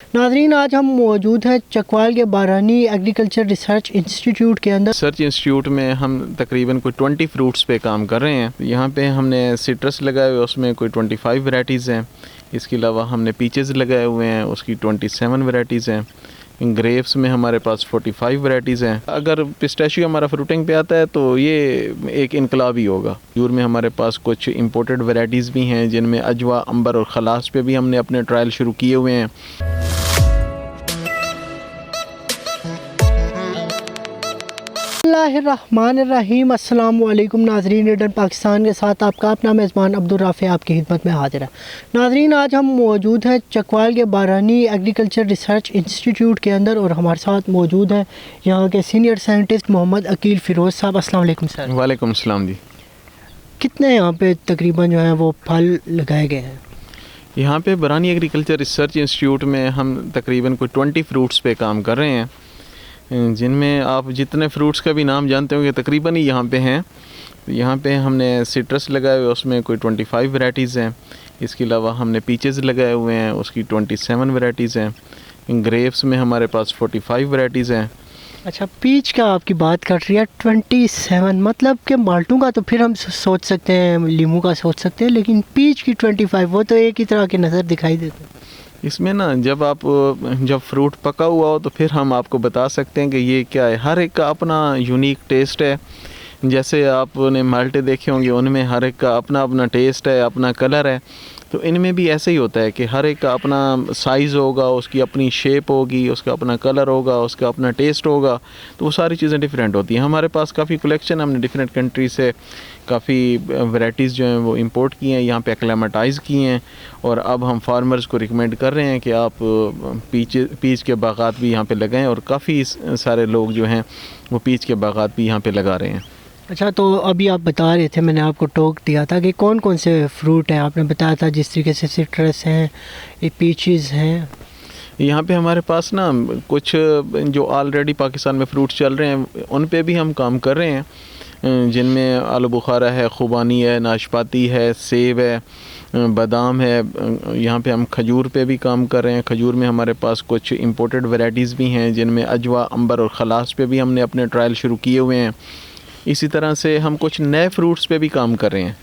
नाज़रीन, आज हम मौजूद हैं चकवाल के बारानी एग्रीकल्चर रिसर्च इंस्टीट्यूट के अंदर। रिसर्च इंस्टीट्यूट में हम तकरीबन कोई 20 फ्रूट्स पे काम कर रहे हैं। यहाँ पे हमने सिट्रस लगाए हुए, उसमें कोई 25 वैराइटीज़ हैं। इसके अलावा हमने पीचेस लगाए हुए हैं, उसकी 27 वैराइटीज़ हैं। ग्रेप्स में हमारे पास 45 वैराइटीज़ हैं। अगर पिस्ताशियो हमारा फ्रूटिंग पे आता है तो ये एक इनकलाब ही होगा। खजूर में हमारे पास कुछ इंपोर्टेड वैराइटीज़ भी हैं, जिनमें अजवा, अंबर और खलास पे भी हमने अपने ट्रायल शुरू किए हुए हैं। बिस्मिल्लाहिर्रहमानिर्रहीम। अस्सलाम वालेकुम नाज़रीन, ईडन पाकिस्तान के साथ आपका अपना मेज़बान अब्दुल राफ़ी आपकी खिदमत में हाजिर है। नाज़रीन, आज हम मौजूद हैं चकवाल के बारानी एग्रीकल्चर रिसर्च इंस्टीट्यूट के अंदर और हमारे साथ मौजूद हैं यहाँ के सीनियर साइंटिस्ट मोहम्मद अकील फ़िरोज़ साहब। अस्सलाम वालेकुम सर। वालेकुम अस्सलाम जी। कितने यहाँ पे तकरीबन जो है वो फल लगाए गए हैं? यहाँ पे बारानी एग्रीकल्चर रिसर्च इंस्टीट्यूट में हम तकरीबन कोई 20 फ्रूट्स पे काम कर रहे हैं, जिनमें आप जितने फ्रूट्स का भी नाम जानते होंगे तकरीबन ही यहाँ पे हैं। यहाँ पे हमने सिट्रस लगाए हुए, उसमें कोई 25 वैराइटीज़ हैं। इसके अलावा हमने पीचेस लगाए हुए हैं, उसकी 27 वैराइटीज़ हैं। ग्रेप्स में हमारे पास 45 वैराइटीज़ हैं। अच्छा, पीच का आपकी बात कर रही है 27, मतलब कि माल्टों का तो फिर हम सोच सकते हैं, लीमू का सोच सकते हैं, लेकिन पीच की 25, वो तो एक ही तरह की नज़र दिखाई देते हैं। इसमें ना जब फ्रूट पका हुआ हो तो फिर हम आपको बता सकते हैं कि ये क्या है। हर एक का अपना यूनिक टेस्ट है। जैसे आपने माल्टे देखे होंगे, उनमें हर एक का अपना अपना टेस्ट है, अपना कलर है। तो इनमें भी ऐसे ही होता है कि हर एक का अपना साइज़ होगा, उसकी अपनी शेप होगी, उसका अपना कलर होगा, उसका अपना टेस्ट होगा। तो वो सारी चीज़ें डिफरेंट होती हैं। हमारे पास काफ़ी कलेक्शन, हमने डिफरेंट कंट्री से काफ़ी वैराइटीज़ जो हैं वो इंपोर्ट की हैं, यहाँ पे एक्लेमेटाइज़ की हैं। और अब हम फार्मर्स को रिकमेंड कर रहे हैं कि आप पीच के बागात भी यहाँ पे लगाएं, और काफ़ी सारे लोग जो हैं वो पीच के बागात भी यहाँ पे लगा रहे हैं। अच्छा, तो अभी आप बता रहे थे, मैंने आपको टोक दिया था कि कौन कौन से फ्रूट हैं। आपने बताया था जिस तरीके से सिट्रस हैं, ये पीचेस हैं। यहाँ पे हमारे पास ना कुछ जो ऑलरेडी पाकिस्तान में फ्रूट्स चल रहे हैं उन पे भी हम काम कर रहे हैं, जिनमें आलू बुखारा है, खुबानी है, नाशपाती है, सेब है, बादाम है। यहाँ पे हम खजूर पे भी काम कर रहे हैं। खजूर में हमारे पास कुछ इंपोर्टेड वैराइटीज़ भी हैं, जिनमें अजवा, अंबर और खलास पे भी हमने अपने ट्रायल शुरू किए हुए हैं। इसी तरह से हम कुछ नए फ्रूट्स पे भी काम कर रहे हैं,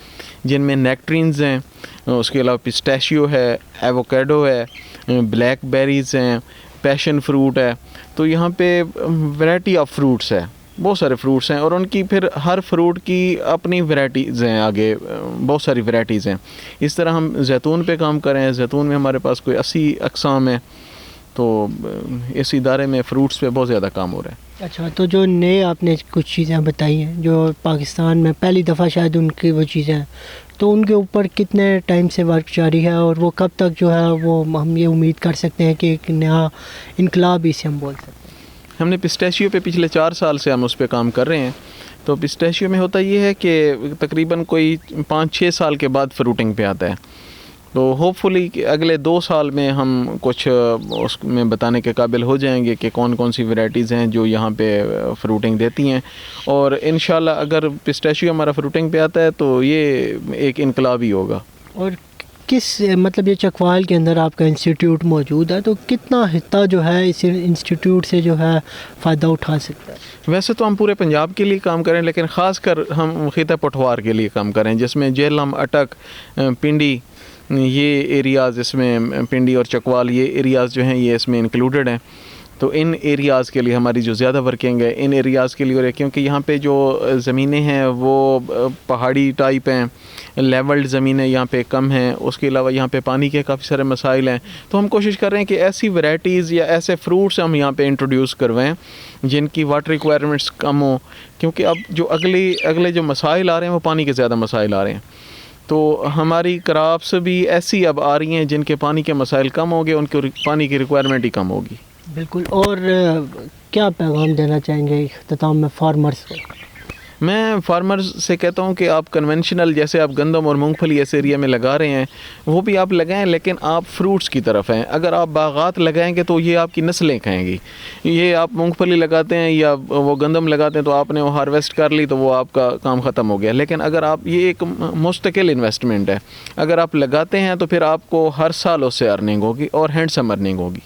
जिनमें नेक्ट्रीन्स हैं, उसके अलावा पिस्ताशियो है, एवोकाडो है, ब्लैकबेरीज़ हैं, पैशन फ्रूट है। तो यहाँ पे वैरायटी ऑफ फ्रूट्स है, बहुत सारे फ्रूट्स हैं, और उनकी फिर हर फ्रूट की अपनी वैराइटीज़ हैं। आगे बहुत सारी वैराइटीज़ हैं। इस तरह हम जैतून पे काम कर रहे हैं। जैतून में हमारे पास कोई 80 अक़साम है। तो इस इदारे में फ़्रूट्स पे बहुत ज़्यादा काम हो रहा है। अच्छा, तो जो नए आपने कुछ चीज़ें बताई हैं जो पाकिस्तान में पहली दफ़ा शायद उनकी वो चीज़ें हैं, तो उनके ऊपर कितने टाइम से वर्क जारी है, और वो कब तक जो है वो हम ये उम्मीद कर सकते हैं कि एक नया इनकलाब इसे हम बोल सकते हैं? हमने पिस्ताशियो पे पिछले 4 साल से हम उस पर काम कर रहे हैं। तो पिस्ताशियो में होता ये है कि तकरीबन कोई 5-6 साल के बाद फ्रूटिंग पे आता है। तो होपफुली अगले 2 साल में हम कुछ उसमें बताने के काबिल हो जाएंगे कि कौन कौन सी वैराइटीज़ हैं जो यहाँ पे फ्रूटिंग देती हैं। और इंशाल्लाह अगर पिस्ताशियो हमारा फ्रूटिंग पे आता है तो ये एक इनकलाब ही होगा। और किस मतलब ये चकवाल के अंदर आपका इंस्टीट्यूट मौजूद है, तो कितना हिस्सा जो है इस इंस्टीट्यूट से जो है फ़ायदा उठा सकता है? वैसे तो हम पूरे पंजाब के लिए काम करें, लेकिन ख़ास कर हम खिता पठवार के लिए काम करें, जिसमें जेहलम, अटक, पिंडी, ये एरियाज़, इसमें पिंडी और चकवाल, ये एरियाज़ जो हैं ये इसमें इंक्लूडेड हैं। तो इन एरियाज़ के लिए हमारी जो ज़्यादा वर्किंग है इन एरियाज़ के लिए हो रही है, क्योंकि यहाँ पे जो ज़मीनें हैं वो पहाड़ी टाइप हैं, लेवल्ड ज़मीनें यहाँ पे कम हैं। उसके अलावा यहाँ पे पानी के काफ़ी सारे मसाइल हैं। तो हम कोशिश कर रहे हैं कि ऐसी वैराइटीज़ या ऐसे फ्रूट्स हम यहाँ पे इंट्रोड्यूस करवाएं जिनकी वाटर रिक्वायरमेंट्स कम हो, क्योंकि अब जो अगले जो मसाइल आ रहे हैं वो पानी के ज़्यादा मसाइल आ रहे हैं। तो हमारी क्रॉप्स भी ऐसी अब आ रही हैं जिनके पानी के मसाइल कम होंगे, उनके पानी की रिक्वायरमेंट ही कम होगी। बिल्कुल। और क्या पैगाम देना चाहेंगे इख्तिताम में फार्मर्स को? मैं फार्मर्स से कहता हूँ कि आप कन्वेंशनल जैसे आप गंदम और मूंगफली इस एरिया में लगा रहे हैं वो भी आप लगाएं, लेकिन आप फ्रूट्स की तरफ हैं। अगर आप बागात लगाएंगे तो ये आपकी नस्लें खाएंगी। ये आप मूंगफली लगाते हैं या वो गंदम लगाते हैं तो आपने वो हार्वेस्ट कर ली तो वो आपका काम ख़त्म हो गया। लेकिन अगर आप ये एक मुस्तकिल इन्वेस्टमेंट है, अगर आप लगाते हैं तो फिर आपको हर साल उससे अर्निंग होगी और हैंडसम अर्निंग होगी।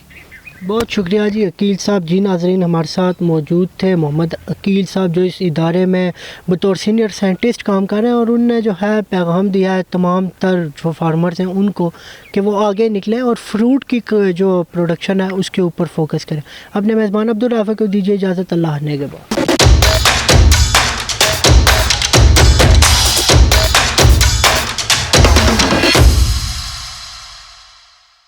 बहुत शुक्रिया जी अकील साहब। जी नाजरीन, हमारे साथ मौजूद थे मोहम्मद अकील साहब, जो इस इदारे में बतौर सीनियर साइंटिस्ट काम कर रहे हैं, और उनने जो है पैगाम दिया है तमाम तर जो फार्मर्स हैं उनको कि वो आगे निकलें और फ्रूट की जो प्रोडक्शन है उसके ऊपर फोकस करें। अपने मेज़बान अब्दुल राफ़ी को दीजिए इजाज़त। अल्लाह ने के बाद।